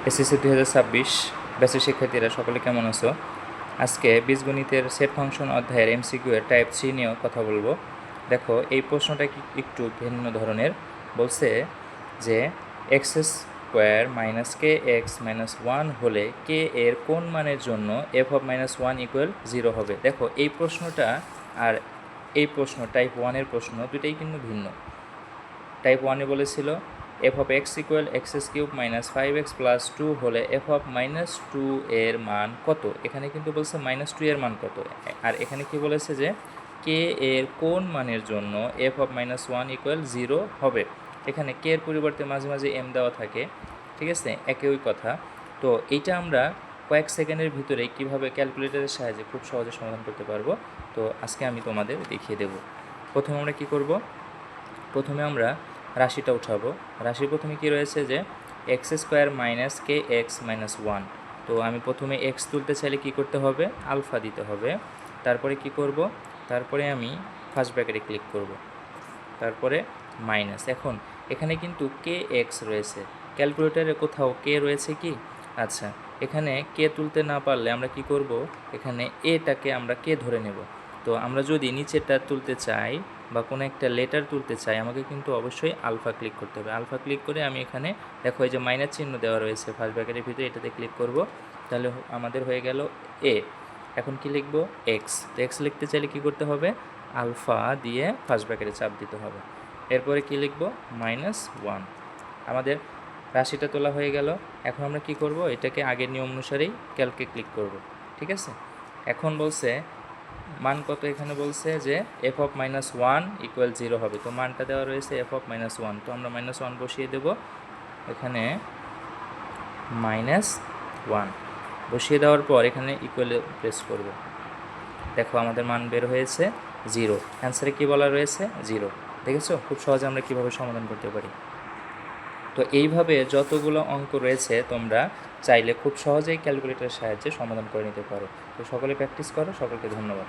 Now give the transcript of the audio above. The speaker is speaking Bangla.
এসএসসি 2026 ব্যাচের শিক্ষার্থীরা সকলে কেমন আছো? আজকে বীজগণিতের সেট ফাংশন অধ্যায়ের এমসিকিউ এর টাইপ 3 নিয়েও কথা বলবো। দেখো, এই প্রশ্নটা একটু ভিন্ন ধরনের। বলছে যে এক্স স্কোয়ার মাইনাস কে এক্স মাইনাস ওয়ান হলে কে এর কোন মানের জন্য F of minus one equal 0 হবে। দেখো, এই প্রশ্নটা আর এই প্রশ্ন টাইপ 1-এর প্রশ্ন দুটাই কিন্তু ভিন্ন। টাইপ 1-এ বলেছিল F of x equal x cube minus 5x plus 2 হলে এফ অফ মাইনাস 2 এর মান কত। এখানে কিন্তু বলছে মাইনাস 2 এর মান কত, আর এখানে কি বলেছে যে কে এর কোন মানের জন্য এফ অফ মাইনাস 1 ইকুয়াল 0 হবে। এখানে কে এর পরিবর্তে মাঝে মাঝে এম দেওয়া থাকে, ঠিক আছে, একই কথা। তো এইটা আমরা কয়েক সেকেন্ডের ভিতরে কিভাবে ক্যালকুলেটরের সাহায্যে খুব সহজে সমাধান করতে পারবো, তো আজকে আমি তোমাদের দেখিয়ে দেব। প্রথমে আমরা কি করব, প্রথমে আমরা রাশিটা উঠাবো। রাশির প্রথমে কি রয়েছে যে এক্স স্কোয়ার মাইনাস কে এক্স মাইনাস ওয়ান। তো আমি প্রথমে এক্স তুলতে চাইলে কি করতে হবে, আলফা দিতে হবে। তারপরে কি করব, তারপরে আমি ফার্স্ট ব্র্যাকেটে ক্লিক করব, তারপরে মাইনাস। এখন এখানে কিন্তু কে এক্স রয়েছে, ক্যালকুলেটরে কোথাও কে রয়েছে কি? আচ্ছা, এখানে কে তুলতে না পারলে আমরা কি করব, এখানে এটাকে আমরা কে ধরে নেব। তো আমরা যদি নিচেরটা তুলতে চাই বা কোনো একটা লেটার তুলতে চাই, আমাকে কিন্তু অবশ্যই আলফা ক্লিক করতে হবে। আলফা ক্লিক করে আমি এখানে দেখো এই যে মাইনাস চিহ্ন দেওয়া রয়েছে ফার্স্ট ব্র্যাকেটের ভিতরে, এটাতে ক্লিক করব, তাহলে আমাদের হয়ে গেল এ। এখন কি লিখব, এক্স। তো এক্স লিখতে চাইলে কি করতে হবে, আলফা দিয়ে ফার্স্ট ব্র্যাকেটে চাপ দিতে হবে। এরপরে কি লিখব, মাইনাস ওয়ান। আমাদের রাশিটা তোলা হয়ে গেল। এখন আমরা কি করব, এটাকে আগের নিয়ম অনুসারেই ক্যালকে ক্লিক করব, ঠিক আছে। এখন বলছে মান কত, এখানে বলছে যে F of minus one equal 0 হবে। তো মানটা দেওয়া রয়েছে এফ অফ মাইনাস ওয়ান, তো আমরা মাইনাস ওয়ান বসিয়ে দেব এখানে, মাইনাস ওয়ান বসিয়ে দেওয়ার পর এখানে ইকুয়ালে প্রেস করব। দেখো আমাদের মান বের হয়েছে 0। অ্যান্সারে কী বলা রয়েছে, 0। দেখেছো খুব সহজে আমরা কীভাবে সমাধান করতে পারি। তো এইভাবে যতগুলো অঙ্ক রয়েছে তোমরা চাইলে খুব সহজেই ক্যালকুলেটরের সাহায্যে সমাধান করে নিতে পারো। তো সকলে প্র্যাকটিস করো, সকলকে ধন্যবাদ।